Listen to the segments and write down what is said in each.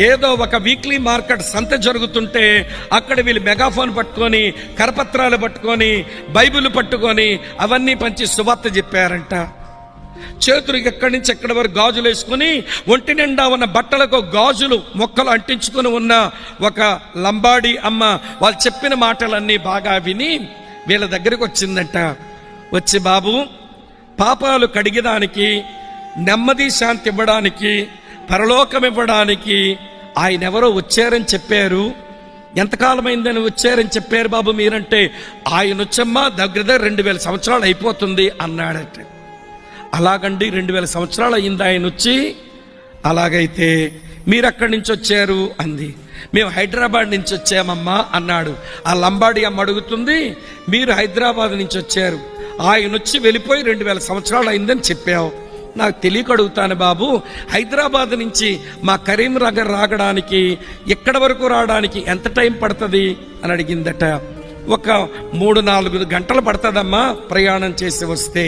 ఏదో ఒక weekly market సంత జరుగుతుంటే అక్కడ వీళ్ళు మెగాఫోన్ పట్టుకొని, కరపత్రాలు పట్టుకొని, బైబిల్ పట్టుకొని అవన్నీ పంచి సువార్త చెప్పారంట. చేతులకు ఎక్కడి నుంచి ఎక్కడి వరకు గాజులు వేసుకుని, ఒంటి నిండా ఉన్న బట్టలకు గాజులు మొక్కలు అంటించుకుని ఉన్న ఒక లంబాడి అమ్మ వాళ్ళు చెప్పిన మాటలన్నీ బాగా విని వీళ్ళ దగ్గరికి వచ్చిందంట. వచ్చి, బాబు, పాపాలు కడిగడానికి, నెమ్మది శాంతి ఇవ్వడానికి, పరలోకం ఇవ్వడానికి ఆయన ఎవరో వచ్చారని చెప్పారు. ఎంతకాలమైందని వచ్చారని చెప్పారు బాబు మీరంటే, ఆయన వచ్చమ్మా దగ్గర 2000 సంవత్సరాలు అయిపోతుంది అన్నాడట. అలాగండి, 2000 సంవత్సరాలు అయింది ఆయన వచ్చి. అలాగైతే మీరు ఎక్కడి నుంచి వచ్చారు అంది. మేము హైదరాబాద్ నుంచి వచ్చామమ్మా అన్నాడు. ఆ లంబాడి అమ్మ అడుగుతుంది, మీరు హైదరాబాద్ నుంచి వచ్చారు, ఆయన వచ్చి వెళ్ళిపోయి 2000 సంవత్సరాలు అయిందని చెప్పావు. నాకు తెలియక అడుగుతాను బాబు, హైదరాబాద్ నుంచి మా కరీంనగర్ రాగడానికి, ఎక్కడి వరకు రావడానికి ఎంత టైం పడుతుంది అని అడిగిందట. ఒక 3-4 గంటలు పడుతుందమ్మా ప్రయాణం చేసి వస్తే.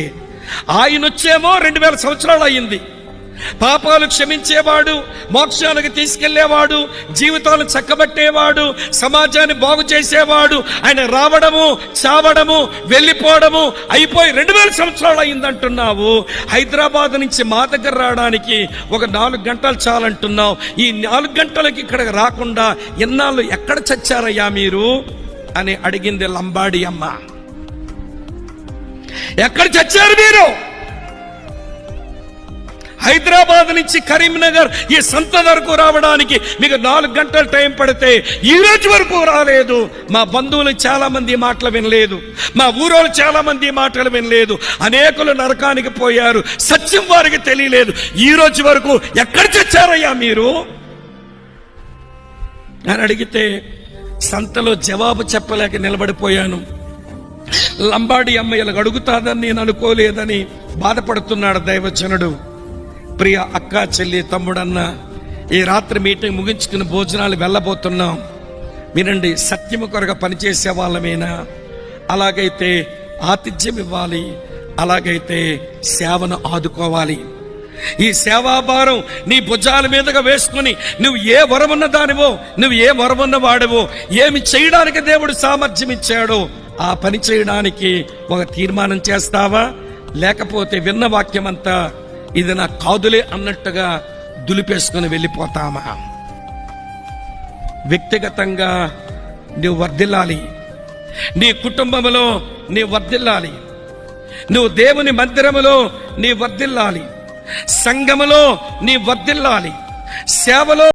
ఆయన వచ్చేమో 2000 సంవత్సరాలు అయింది. పాపాలు క్షమించేవాడు, మోక్షానికి తీసుకెళ్లేవాడు, జీవితాలను చక్కబట్టేవాడు, సమాజాన్ని బాగు చేసేవాడు, ఆయన రావడము, చావడము, వెళ్ళిపోవడము అయిపోయి 2000 సంవత్సరాలు అయిందంటున్నావు. హైదరాబాద్ నుంచి మా దగ్గర రావడానికి ఒక 4 గంటలు చాలంటున్నావు. ఈ 4 గంటలకి ఇక్కడికి రాకుండా ఎన్నాళ్ళు ఎక్కడ చచ్చారయ్యా మీరు అని అడిగింది లంబాడి అమ్మ. ఎక్కడ చచ్చారు మీరు? హైదరాబాద్ నుంచి కరీంనగర్ ఈ సంత వరకు రావడానికి మీకు 4 గంటలు టైం పడితే ఈ రోజు వరకు రాలేదు. మా బంధువులు చాలా మంది మాటలు వినలేదు, మా ఊరోళ్ళు చాలా మంది మాటలు వినలేదు, అనేకులు నరకానికి పోయారు, సత్యం వారికి తెలియలేదు. ఈ రోజు వరకు ఎక్కడ చచ్చారయ్యా మీరు అని అడిగితే సంతలో జవాబు చెప్పలేక నిలబడిపోయాను. లంబాడి అమ్మ ఇలా అడుగుతాదని నేను అనుకోలేదని బాధపడుతున్నాడు దైవజనుడు. ప్రియ అక్క, చెల్లి, తమ్ముడన్న, ఈ రాత్రి మీటింగ్ ముగించుకుని భోజనాలు వెళ్ళబోతున్నాం. వినండి, సత్యము కొరగా పనిచేసే వాళ్ళమేనా? అలాగైతే ఆతిథ్యం ఇవ్వాలి, అలాగైతే సేవను ఆదుకోవాలి. ఈ సేవాభారం నీ భుజాల మీదుగా వేసుకుని నువ్వు ఏ వరమున్న దానివో, నువ్వు ఏ వరమున్న వాడివో, ఏమి చేయడానికి దేవుడు సామర్థ్యం ఇచ్చాడో ఆ పని చేయడానికి ఒక తీర్మానం చేస్తావా? లేకపోతే విన్న వాక్యమంతా ఇది నా కాదులే అన్నట్టుగా దులిపేసుకుని వెళ్ళిపోతామా? వ్యక్తిగతంగా నువ్వు వర్ధిల్లాలి, నీ కుటుంబంలో నీ వర్ధిల్లాలి, నువ్వు దేవుని మందిరములో నీ వర్ధిల్లాలి, సంఘములో నీ వర్ధిల్లాలి, సేవలో